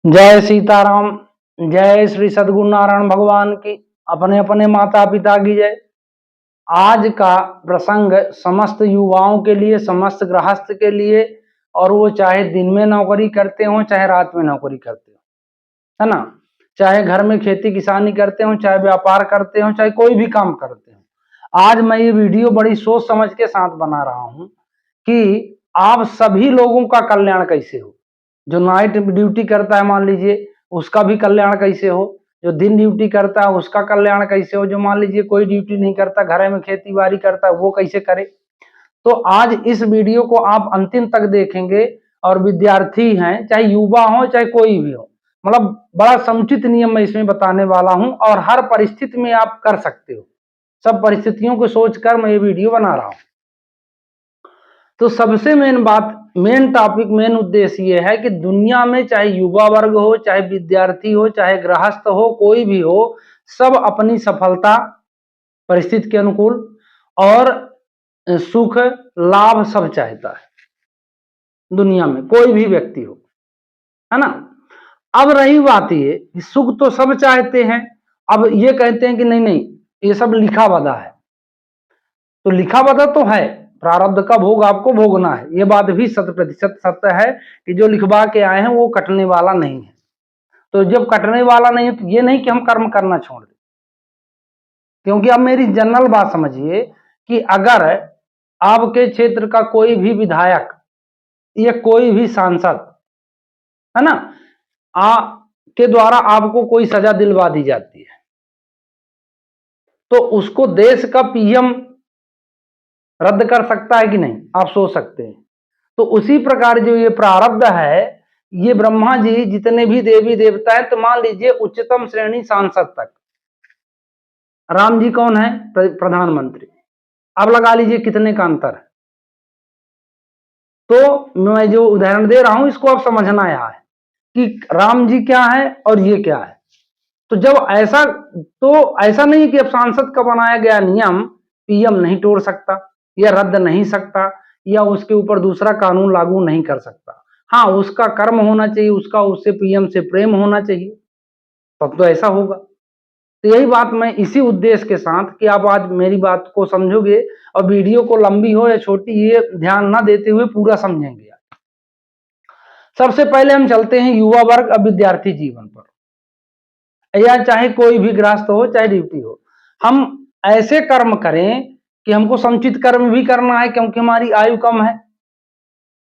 जय सीताराम। जय श्री सद्गुरु नारायण भगवान की, अपने अपने माता पिता की जय। आज का प्रसंग समस्त युवाओं के लिए, समस्त गृहस्थ के लिए, और वो चाहे दिन में नौकरी करते हो चाहे रात में नौकरी करते हो, है ना। चाहे घर में खेती किसानी करते हो, चाहे व्यापार करते हो, चाहे कोई भी काम करते हो। आज मैं ये वीडियो बड़ी सोच समझ के साथ बना रहा हूं कि आप सभी लोगों का कल्याण कैसे हो। जो नाइट ड्यूटी करता है मान लीजिए, उसका भी कल्याण कैसे हो। जो दिन ड्यूटी करता है उसका कल्याण कैसे हो। जो मान लीजिए कोई ड्यूटी नहीं करता, घर में खेती बाड़ी करता है, वो कैसे करे। तो आज इस वीडियो को आप अंतिम तक देखेंगे। और विद्यार्थी हैं, चाहे युवा हो चाहे कोई भी हो, मतलब बड़ा समुचित नियम मैं इसमें बताने वाला हूं और हर परिस्थिति में आप कर सकते हो। सब परिस्थितियों को सोचकर मैं ये वीडियो बना रहा हूं। तो सबसे मेन बात, मेन टॉपिक, मेन उद्देश्य ये है कि दुनिया में चाहे युवा वर्ग हो, चाहे विद्यार्थी हो, चाहे गृहस्थ हो, कोई भी हो, सब अपनी सफलता परिस्थिति के अनुकूल और सुख लाभ सब चाहता है। दुनिया में कोई भी व्यक्ति हो, है ना। अब रही बात ये, सुख तो सब चाहते हैं। अब ये कहते हैं कि नहीं नहीं, ये सब लिखा बधा है। तो लिखा बधा तो है, प्रारब्ध का भोग आपको भोगना है। ये बात भी 100% सत्य है कि जो लिखवा के आए हैं वो कटने वाला नहीं है। तो जब कटने वाला नहीं है तो ये नहीं कि हम कर्म करना छोड़ दें। क्योंकि अब मेरी जनरल बात समझिए कि अगर आपके क्षेत्र का कोई भी विधायक या कोई भी सांसद, है ना, के द्वारा आपको कोई सजा दिलवा दी जाती है, तो उसको देश का पीएम रद्द कर सकता है कि नहीं, आप सोच सकते हैं। तो उसी प्रकार जो ये प्रारब्ध है, ये ब्रह्मा जी जितने भी देवी देवता है, तो मान लीजिए उच्चतम श्रेणी सांसद तक, राम जी कौन है, प्रधानमंत्री। अब लगा लीजिए कितने का अंतर है। तो मैं जो उदाहरण दे रहा हूं इसको आप समझना यह है कि राम जी क्या है और ये क्या है। तो जब ऐसा, तो ऐसा नहीं कि अब सांसद का बनाया गया नियम पीएम नहीं तोड़ सकता या रद्द नहीं सकता या उसके ऊपर दूसरा कानून लागू नहीं कर सकता। हाँ, उसका कर्म होना चाहिए, उसका उससे पीएम से प्रेम होना चाहिए, तब तो ऐसा होगा। तो यही बात मैं इसी उद्देश्य के साथ कि आप आज मेरी बात को समझोगे और वीडियो को लंबी हो या छोटी, ये ध्यान ना देते हुए पूरा समझेंगे। सबसे पहले हम चलते हैं युवा वर्ग और विद्यार्थी जीवन पर, या चाहे कोई भी गृहस्थ हो चाहे ड्यूटी हो। हम ऐसे कर्म करें कि हमको संचित कर्म भी करना है, क्योंकि हमारी आयु कम है,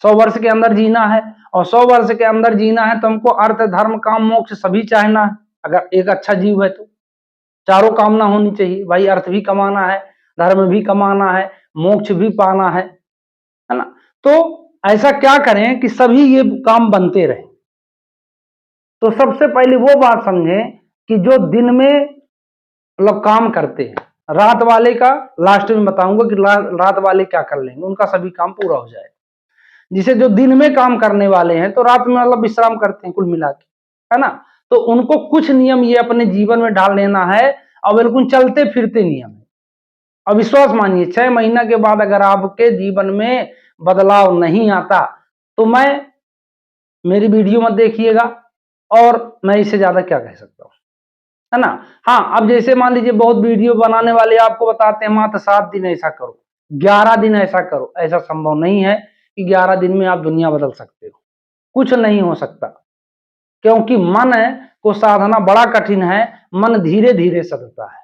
100 वर्ष के अंदर जीना है। और 100 वर्ष के अंदर जीना है तो हमको अर्थ धर्म काम मोक्ष सभी चाहना है। अगर एक अच्छा जीव है तो चारों कामना होनी चाहिए भाई। अर्थ भी कमाना है, धर्म भी कमाना है, मोक्ष भी पाना है ना। तो ऐसा क्या करें कि सभी ये काम बनते रहे। तो सबसे पहले वो बात समझें कि जो दिन में मतलब काम करते हैं, रात वाले का लास्ट में बताऊंगा कि रात वाले क्या कर लेंगे, उनका सभी काम पूरा हो जाएगा। जिसे जो दिन में काम करने वाले हैं तो रात में मतलब विश्राम करते हैं कुल मिला के, है ना। तो उनको कुछ नियम ये अपने जीवन में डाल लेना है, और बिल्कुल चलते फिरते नियम है। और विश्वास मानिए 6 महीना के बाद अगर आपके जीवन में बदलाव नहीं आता तो मेरी वीडियो मत देखिएगा, और मैं इससे ज्यादा क्या कह सकता हूँ, है ना। हाँ, अब जैसे मान लीजिए बहुत वीडियो बनाने वाले आपको बताते हैं मात्र 7 दिन ऐसा करो, 11 दिन ऐसा करो। ऐसा संभव नहीं है कि 11 दिन में आप दुनिया बदल सकते हो, कुछ नहीं हो सकता। क्योंकि मन को साधना बड़ा कठिन है, मन धीरे धीरे सधता है।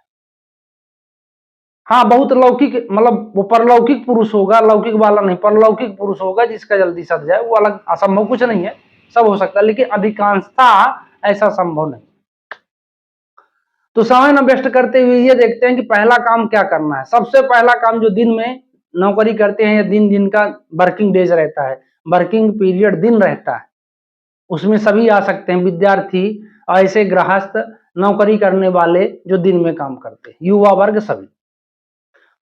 हाँ, बहुत लौकिक, मतलब वो परलौकिक पुरुष होगा, लौकिक वाला नहीं, परलौकिक पुरुष होगा जिसका जल्दी सध जाए, वो अलग, असंभव कुछ नहीं है, सब हो सकता है, लेकिन अधिकांशता ऐसा संभव नहीं। तो समय न वेस्ट करते हुए ये देखते हैं कि पहला काम क्या करना है। सबसे पहला काम, जो दिन में नौकरी करते हैं या दिन का वर्किंग डेज रहता है, वर्किंग पीरियड दिन रहता है, उसमें सभी आ सकते हैं, विद्यार्थी, ऐसे गृहस्थ, नौकरी करने वाले जो दिन में काम करते हैं, युवा वर्ग सभी।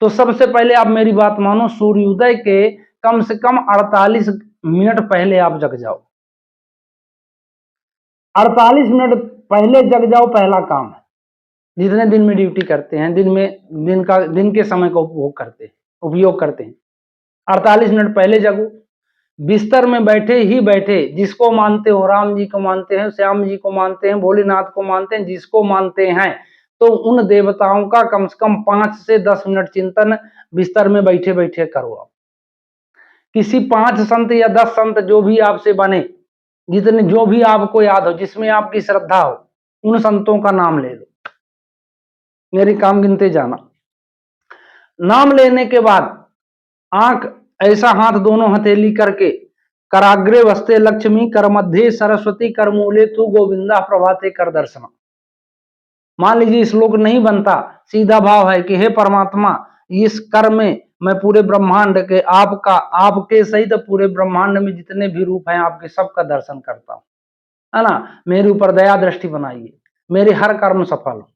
तो सबसे पहले आप मेरी बात मानो, सूर्योदय के कम से कम 48 मिनट पहले आप जग जाओ। 48 मिनट पहले जग जाओ, पहला काम है। जितने दिन में ड्यूटी करते हैं, दिन के समय का उपयोग करते हैं 48 मिनट पहले जगो। बिस्तर में बैठे ही बैठे, जिसको मानते हो, राम जी को मानते हैं, श्याम जी को मानते हैं, भोलेनाथ को मानते हैं, जिसको मानते हैं, तो उन देवताओं का कम से कम 5 से 10 मिनट चिंतन बिस्तर में बैठे बैठे करो। आप किसी 5 संत या 10 संत जो भी आपसे बने, जितने जो भी आपको याद हो, जिसमें आपकी श्रद्धा हो, उन संतों का नाम ले लो, मेरी काम गिनते जाना। नाम लेने के बाद आंख ऐसा हाथ दोनों हथेली करके, कराग्रे वस्ते लक्ष्मी, कर मध्य सरस्वती, कर मूले तू गोविंदा, प्रभाते कर दर्शना। मान लीजिए श्लोक नहीं बनता, सीधा भाव है कि हे परमात्मा, इस कर में मैं पूरे ब्रह्मांड के आपका, आपके सहित पूरे ब्रह्मांड में जितने भी रूप हैं आपके, सबका दर्शन करता हूं, है ना। मेरे ऊपर दया दृष्टि बनाइए, मेरे हर कर्म सफल हो,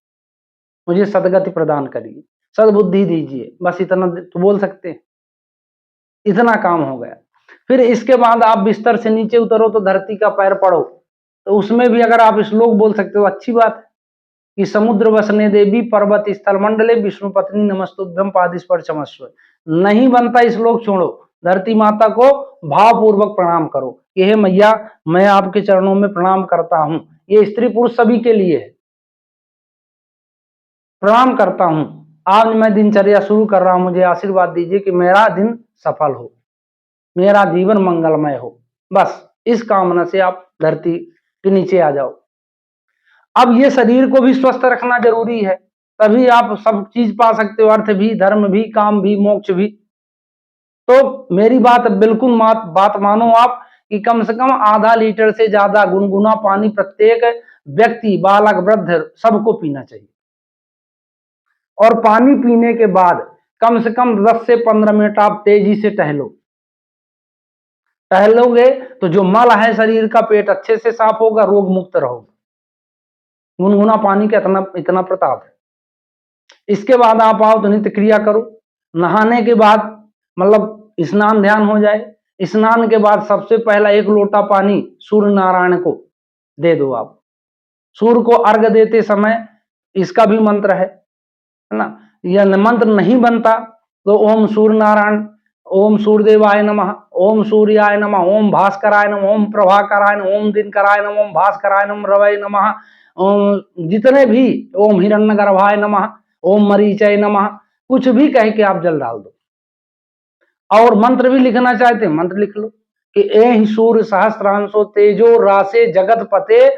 मुझे सदगति प्रदान करिए, सद्बुद्धि दीजिए। बस इतना तो बोल सकते हैं, इतना काम हो गया। फिर इसके बाद आप बिस्तर से नीचे उतरो तो धरती का पैर पड़ो, तो उसमें भी अगर आप श्लोक बोल सकते हो, अच्छी बात है कि समुद्र वसने देवी, पर्वत स्थल मंडले, विष्णु पत्नी नमस्तुभ्यम, पादिस्पर क्षमस्व। नहीं बनता श्लोक छोड़ो, धरती माता को भावपूर्वक प्रणाम करो कि हे मैया, मैं आपके चरणों में प्रणाम करता हूं। ये स्त्री पुरुष सभी के लिए है। प्रणाम करता हूं, आज मैं दिनचर्या शुरू कर रहा हूं, मुझे आशीर्वाद दीजिए कि मेरा दिन सफल हो, मेरा जीवन मंगलमय हो। बस इस कामना से आप धरती के नीचे आ जाओ। अब ये शरीर को भी स्वस्थ रखना जरूरी है, तभी आप सब चीज पा सकते हो, अर्थ भी, धर्म भी, काम भी, मोक्ष भी। तो मेरी बात बिल्कुल बात मानो आप कि कम से कम आधा लीटर से ज्यादा गुनगुना पानी प्रत्येक व्यक्ति, बालक, वृद्ध, सबको पीना चाहिए। और पानी पीने के बाद कम से कम 10 से 15 मिनट आप तेजी से टहलोगे तो जो मल है शरीर का, पेट अच्छे से साफ होगा, रोग मुक्त रहोगे। गुनगुना पानी का इतना प्रताप है। इसके बाद आप आओ तो नित्य क्रिया करो। नहाने के बाद मतलब स्नान ध्यान हो जाए, स्नान के बाद सबसे पहला 1 लोटा पानी सूर्य नारायण को दे दो। आप सूर्य को अर्घ देते समय इसका भी मंत्र है ना। यह मंत्र नहीं बनता तो ओम सूर्य नारायण, ओम सूर्यदेवाय नमः, ओम सूर्याय नमः, ओम भास्कराय नमः, ओम प्रभाकराय नमः, ओम दिनकराय नमः, ओम भास्कराय नमः, रवै नमः, ओम जितने भी, ओम हिरण्यगर्भाय नमः, ओम मरीचय नमः, कुछ भी कह के आप जल डाल दो। और मंत्र भी लिखना चाहते हैं, मंत्र लिख लो कि ए सूर्य सहस्त्रांशो तेजो रासे जगत पते,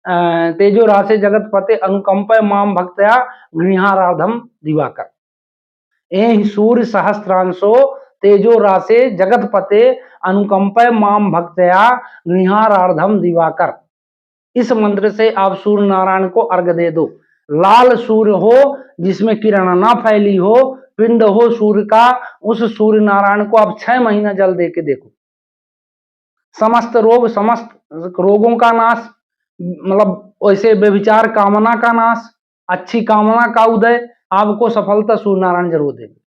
तेजो रासे जगत पते, अनुकंप माम भक्तया गृहाराधम दिवाकर। ए सूर्य सहस्त्रांशो तेजो रासे जगत पते, अनुकंप माम भक्तया गृहाराधम दिवाकर। इस मंत्र से आप सूर्य नारायण को अर्घ दे दो। लाल सूर्य हो जिसमें किरण ना फैली हो, पिंड हो सूर्य का, उस सूर्य नारायण को आप 6 महीना जल दे के देखो। समस्त रोग, समस्त रोगों का नाश, मतलब वैसे व्यभिचार कामना का नाश, अच्छी कामना का उदय, आपको सफलता सूर्य नारायण जरूर देंगे।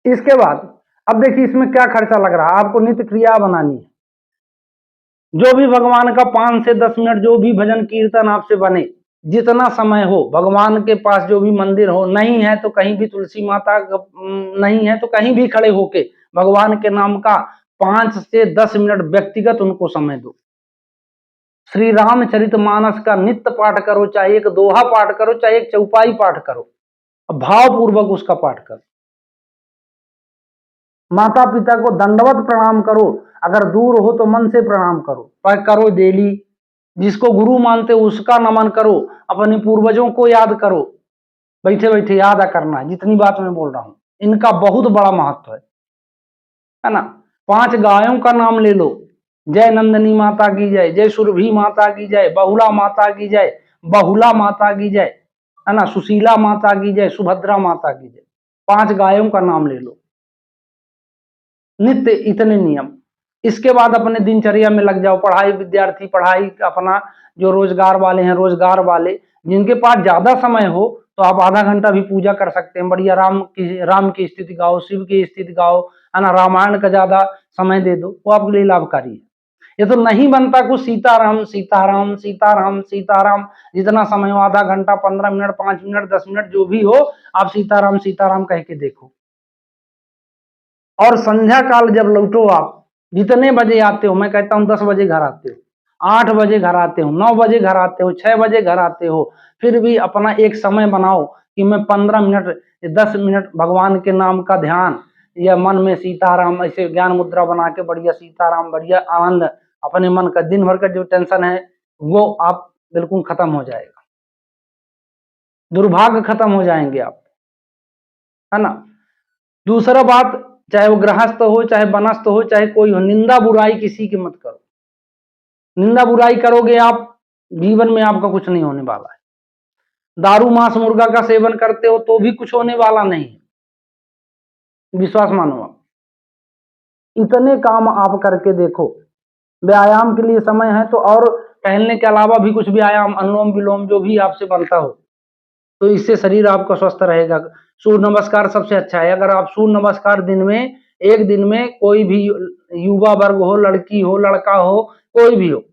इसके बाद अब देखिए इसमें क्या खर्चा लग रहा है। आपको नित्य क्रिया बनानी है, जो भी भगवान का 5 से 10 मिनट जो भी भजन कीर्तन आपसे बने, जितना समय हो, भगवान के पास जो भी मंदिर हो, नहीं है तो कहीं भी तुलसी माता, नहीं है तो कहीं भी खड़े होके भगवान के नाम का 5 से 10 मिनट व्यक्तिगत उनको समय दो। श्री रामचरितमानस का नित्य पाठ करो, चाहे एक दोहा पाठ करो, चाहे एक चौपाई पाठ करो, भावपूर्वक उसका पाठ करो। माता पिता को दंडवत प्रणाम करो, अगर दूर हो तो मन से प्रणाम करो, पर करो डेली। जिसको गुरु मानते हो उसका नमन करो, अपने पूर्वजों को याद करो, बैठे बैठे याद करना है। जितनी बात मैं बोल रहा हूं इनका बहुत बड़ा महत्व है ना। 5 गायों का नाम ले लो, जय नंदनी माता की जय, जय सुरभि माता की जय, बहुला माता की जय, बहुला माता की जय, है ना, सुशीला माता की जय, सुभद्रा माता की जय। 5 गायों का नाम ले लो, नित्य इतने नियम। इसके बाद अपने दिनचर्या में लग जाओ। पढ़ाई, विद्यार्थी पढ़ाई, अपना जो रोजगार वाले हैं रोजगार वाले, जिनके पास ज्यादा समय हो तो आप आधा घंटा भी पूजा कर सकते हैं। बढ़िया राम की स्थिति गाओ, शिव की स्थिति गाओ, है ना, रामायण का ज्यादा समय दे दो, वो आपके लिए लाभकारी है। ये तो नहीं बनता कुछ सीताराम सीताराम सीताराम सीताराम, जितना समय हो, आधा घंटा, 15 मिनट, 5 मिनट, 10 मिनट, जो भी हो, आप सीताराम सीताराम कह के देखो। और संध्या काल जब लौटो आप, जितने बजे आते हो, मैं कहता हूं 10 बजे घर आते हो, 8 बजे घर आते हो, 9 बजे घर आते हो, 6 बजे घर आते हो, फिर भी अपना एक समय बनाओ कि मैं 15 मिनट 10 मिनट भगवान के नाम का ध्यान, या मन में सीताराम ऐसे ज्ञान मुद्रा बना के बढ़िया सीताराम, बढ़िया आनंद, अपने मन का दिन भर का जो टेंशन है वो आप बिल्कुल खत्म हो जाएगा, दुर्भाग्य खत्म हो जाएंगे आप, है ना। दूसरा बात, चाहे वो गृहस्थ हो, चाहे बनस्थ हो, चाहे कोई हो, निंदा बुराई किसी की मत करो। निंदा बुराई करोगे आप, जीवन में आपका कुछ नहीं होने वाला है। दारू मांस मुर्गा का सेवन करते हो तो भी कुछ होने वाला नहीं, विश्वास मानो आप। इतने काम आप करके देखो। व्यायाम के लिए समय है तो और टहलने के अलावा भी कुछ व्यायाम, अनुलोम विलोम जो भी आपसे बनता हो, तो इससे शरीर आपका स्वस्थ रहेगा। सूर्य नमस्कार सबसे अच्छा है। अगर आप सूर्य नमस्कार दिन में, एक दिन में कोई भी युवा वर्ग हो, लड़की हो, लड़का हो, कोई भी हो,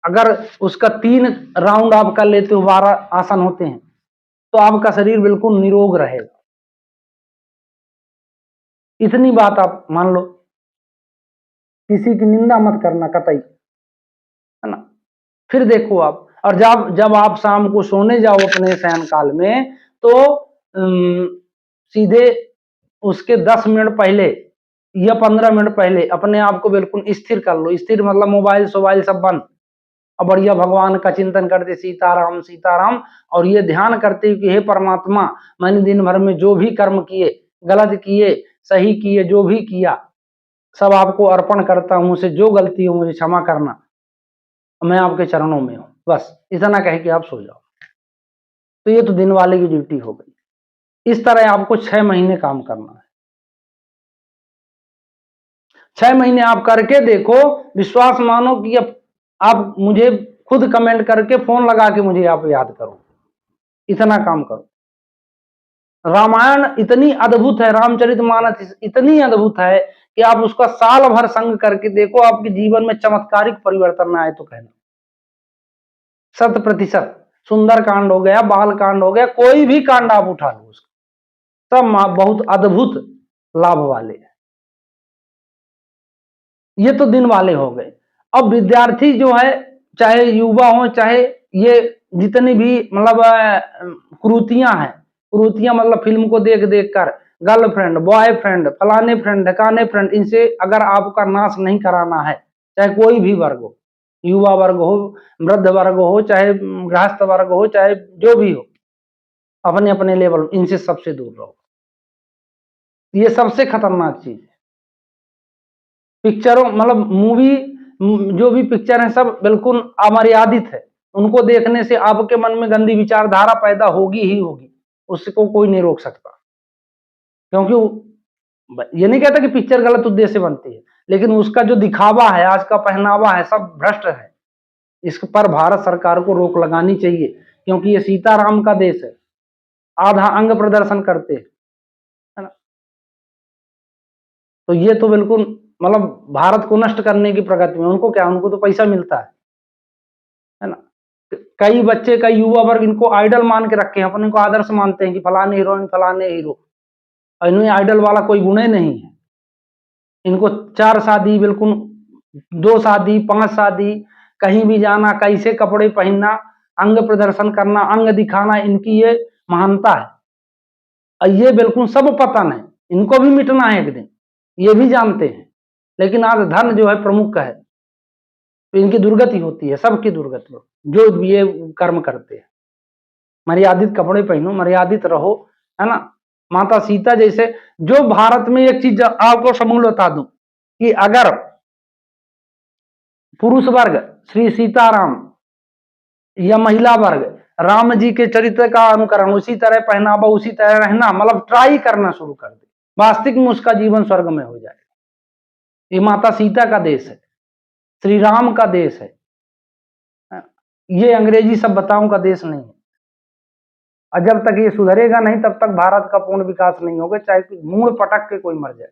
अगर उसका 3 राउंड आप कर लेते हो, 12 आसन होते हैं, तो आपका शरीर बिल्कुल निरोग रहेगा। इतनी बात आप मान लो, किसी की निंदा मत करना कतई, है ना। फिर देखो आप, और जब आप शाम को सोने जाओ अपने शयन काल में, तो सीधे उसके 10 मिनट पहले या 15 मिनट पहले अपने आप को बिल्कुल स्थिर कर लो। स्थिर मतलब मोबाइल सोबाइल सब बंद, और बढ़िया भगवान का चिंतन करते सीताराम सीताराम, और ये ध्यान करते कि हे परमात्मा, मैंने दिन भर में जो भी कर्म किए, गलत किए, सही किए, जो भी किया, सब आपको अर्पण करता हूं, मुझसे जो गलती हो मुझे क्षमा करना, मैं आपके चरणों में हूं। बस इतना कह के आप सो जाओ। तो ये तो दिन वाले की ड्यूटी हो गई। इस तरह आपको 6 महीने काम करना है। 6 महीने आप करके देखो, विश्वास मानो कि अब आप मुझे खुद कमेंट करके फोन लगा के मुझे आप याद करो, इतना काम करो। रामायण इतनी अद्भुत है, रामचरितमानस इतनी अद्भुत है कि आप उसका साल भर संग करके देखो, आपके जीवन में चमत्कारिक परिवर्तन आए तो कहना। 100%। सुंदर कांड हो गया, बाल कांड हो गया, कोई भी कांड आप उठा लो, उसका सब बहुत अद्भुत लाभ वाले हैं। ये तो दिन वाले हो गए। अब विद्यार्थी जो है, चाहे युवा हो, चाहे ये जितनी भी मतलब कुरीतियां हैं, कुरीतियां मतलब फिल्म को देख देख कर गर्लफ्रेंड, बॉयफ्रेंड, फलाने फ्रेंड, ढकाने फ्रेंड, इनसे अगर आपका नाश नहीं कराना है, चाहे कोई भी वर्ग हो, युवा वर्ग हो, वृद्ध वर्ग हो, चाहे गृहस्थ वर्ग हो, चाहे जो भी हो, अपने अपने लेवल इनसे सबसे दूर रहो। ये सबसे खतरनाक चीज है। पिक्चरों मतलब मूवी, जो भी पिक्चर है सब बिल्कुल अमर्यादित है। उनको देखने से आपके मन में गंदी विचारधारा पैदा होगी ही होगी, उसको कोई नहीं रोक सकता। क्योंकि ये नहीं कहता कि पिक्चर गलत उद्देश्य से बनती है, लेकिन उसका जो दिखावा है, आज का पहनावा है, सब भ्रष्ट है। इस पर भारत सरकार को रोक लगानी चाहिए, क्योंकि ये सीताराम का देश है। आधा अंग प्रदर्शन करते हैं, है ना। तो ये तो बिल्कुल मतलब भारत को नष्ट करने की प्रगति में, उनको क्या, उनको तो पैसा मिलता है ना। कई बच्चे, कई युवा वर्ग इनको आइडल मान के रखे हैं, अपने को आदर्श मानते हैं कि फलाने हीरोइन, फलाने हीरो, और इनमें आइडल वाला कोई गुण ही नहीं है। इनको 4 शादी, बिल्कुल 2 शादी, 5 शादी, कहीं भी जाना, कैसे कपड़े पहनना, अंग प्रदर्शन करना, अंग दिखाना, इनकी ये महानता है। और ये बिल्कुल सब पतन है, इनको भी मिटना है एक दिन, ये भी जानते हैं। लेकिन आज धन जो है प्रमुख है, तो इनकी दुर्गति होती है, सबकी दुर्गति हो, जो ये कर्म करते हैं। मर्यादित कपड़े पहनो, मर्यादित रहो, है ना। माता सीता जैसे, जो भारत में एक चीज आपको समूल बता दूं कि अगर पुरुष वर्ग श्री सीताराम या महिला वर्ग राम जी के चरित्र का अनुकरण, उसी तरह पहनावा, उसी तरह रहना, मतलब ट्राई करना शुरू कर दे, वास्तविक में उसका जीवन स्वर्ग में हो जाएगा। ये माता सीता का देश है, श्री राम का देश है, ये अंग्रेजी सभ्यताओं का देश नहीं है। और जब तक ये सुधरेगा नहीं, तब तक भारत का पूर्ण विकास नहीं होगा, चाहे मूल पटक के कोई मर जाए।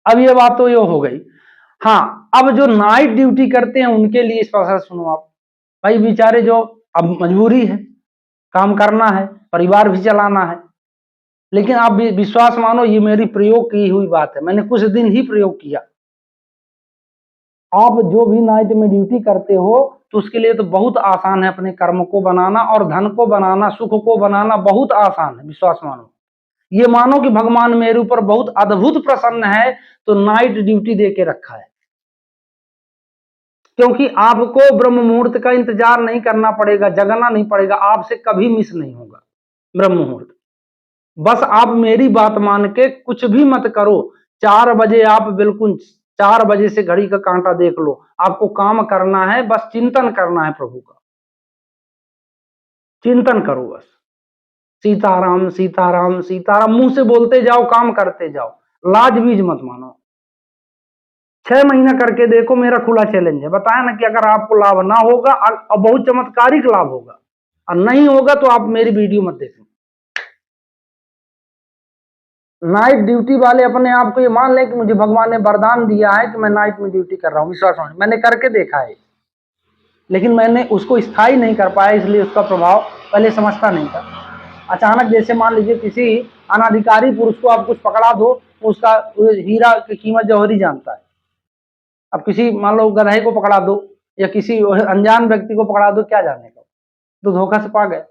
अब ये बात तो ये हो गई। हाँ, अब जो नाइट ड्यूटी करते हैं उनके लिए स्पेशल सुनो आप भाई, बेचारे जो अब मजबूरी है, काम करना है, परिवार भी चलाना है, लेकिन आप भी विश्वास मानो, ये मेरी प्रयोग की हुई बात है, मैंने कुछ दिन ही प्रयोग किया। आप जो भी नाइट में ड्यूटी करते हो तो उसके लिए तो बहुत आसान है, अपने कर्म को बनाना और धन को बनाना, सुख को बनाना बहुत आसान है। विश्वास मानो, ये मानो कि भगवान मेरे ऊपर बहुत अद्भुत प्रसन्न है तो नाइट ड्यूटी दे के रखा है, क्योंकि आपको ब्रह्म मुहूर्त का इंतजार नहीं करना पड़ेगा, जगना नहीं पड़ेगा, आपसे कभी मिस नहीं होगा ब्रह्म मुहूर्त। बस आप मेरी बात मान के कुछ भी मत करो, 4 बजे आप बिल्कुल 4 बजे से घड़ी का कांटा देख लो, आपको काम करना है, बस चिंतन करना है प्रभु का, चिंतन करो बस, सीताराम सीताराम सीताराम, मुंह से बोलते जाओ, काम करते जाओ, लाज बीज मत मानो। 6 महीना करके देखो, मेरा खुला चैलेंज है। बताया ना कि अगर आपको लाभ ना होगा और बहुत चमत्कारिक लाभ होगा, और नहीं होगा तो आप मेरी वीडियो मत देखना। नाइट ड्यूटी वाले अपने आप को ये मान लें कि मुझे भगवान ने वरदान दिया है कि मैं नाइट में ड्यूटी कर रहा हूँ। विश्वास मानिए, मैंने करके देखा है, लेकिन मैंने उसको स्थायी नहीं कर पाया, इसलिए उसका प्रभाव पहले समझता नहीं था। अचानक जैसे मान लीजिए किसी अनाधिकारी पुरुष को आप कुछ पकड़ा दो, उसका हीरा की कीमत जौहरी जानता है। अब किसी मान लो गधे को पकड़ा दो या किसी अनजान व्यक्ति को पकड़ा दो, क्या जानेगा, तो धोखा से पा गए।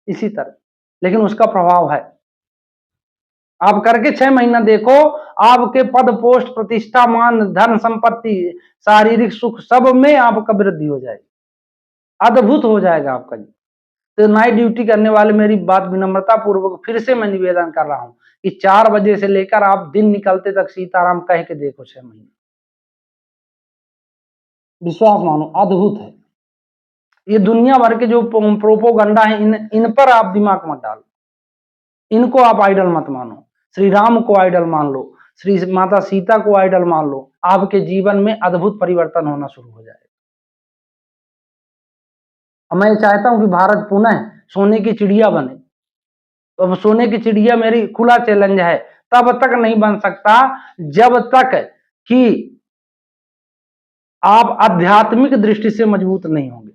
इसी तरह, लेकिन उसका प्रभाव है। आप करके 6 महीना देखो, आपके पद पोस्ट प्रतिष्ठा मान धन संपत्ति शारीरिक सुख सब में आपका वृद्धि हो जाएगी, अद्भुत हो जाएगा आपका जी। तो नाइट ड्यूटी करने वाले मेरी बात विनम्रता पूर्वक फिर से मैं निवेदन कर रहा हूं कि 4 बजे से लेकर आप दिन निकलते तक सीताराम कह के देखो 6 महीने, विश्वास मानो अद्भुत है। ये दुनिया भर के जो प्रोपोगंडा है, इन पर आप दिमाग मत डालो, इनको आप आइडल मत मानो। श्री राम को आइडल मान लो, श्री माता सीता को आइडल मान लो, आपके जीवन में अद्भुत परिवर्तन होना शुरू हो जाएगा। मैं चाहता हूं कि भारत पुनः सोने की चिड़िया बने। तो अब सोने की चिड़िया मेरी खुला चैलेंज है, तब तक नहीं बन सकता जब तक कि आप आध्यात्मिक दृष्टि से मजबूत नहीं होंगे,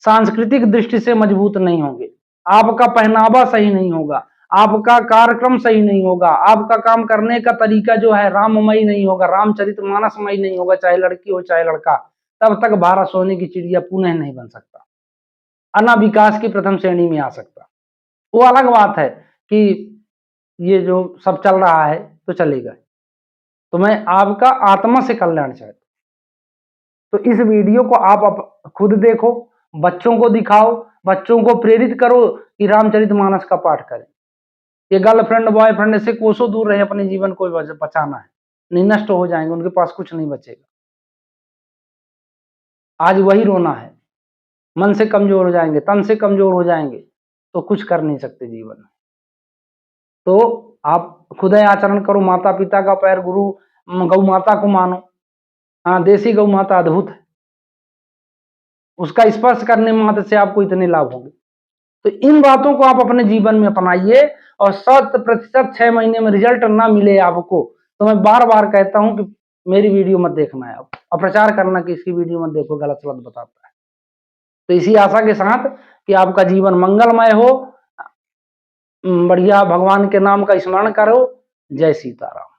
सांस्कृतिक दृष्टि से मजबूत नहीं होंगे, आपका पहनावा सही नहीं होगा, आपका कार्यक्रम सही नहीं होगा, आपका काम करने का तरीका जो है राममय नहीं होगा, रामचरितमानसमय नहीं होगा, चाहे लड़की हो चाहे लड़का, तब तक भारत सोने की चिड़िया पुनः नहीं बन सकता, अन्ना विकास की प्रथम श्रेणी में आ सकता। वो अलग बात है कि ये जो सब चल रहा है तो चलेगा, तो मैं आपका आत्मा से कल्याण चाहता हूं। तो इस वीडियो को आप खुद देखो, बच्चों को दिखाओ, बच्चों को प्रेरित करो कि रामचरितमानस का पाठ करें। ये गर्लफ्रेंड बॉयफ्रेंड से कोसों दूर रहे, अपने जीवन को बचाना है, नहीं नष्ट हो जाएंगे, उनके पास कुछ नहीं बचेगा। आज वही रोना है, मन से कमजोर हो जाएंगे, तन से कमजोर हो जाएंगे तो कुछ कर नहीं सकते जीवन में। तो आप खुद आचरण करो, माता पिता का पैर गुरु गौ माता को मानो। हाँ, देसी गौ माता अद्भुत है, उसका स्पर्श करने मात्र से आपको इतने लाभ होंगे। तो इन बातों को आप अपने जीवन में अपनाइए, और 100% 6 महीने में रिजल्ट ना मिले आपको तो मैं बार बार कहता हूं कि मेरी वीडियो मत देखना है, आप अप्रचार करना कि इसकी वीडियो मत देखो, गलत गलत बताता है। तो इसी आशा के साथ कि आपका जीवन मंगलमय हो, बढ़िया भगवान के नाम का स्मरण करो। जय सीताराम।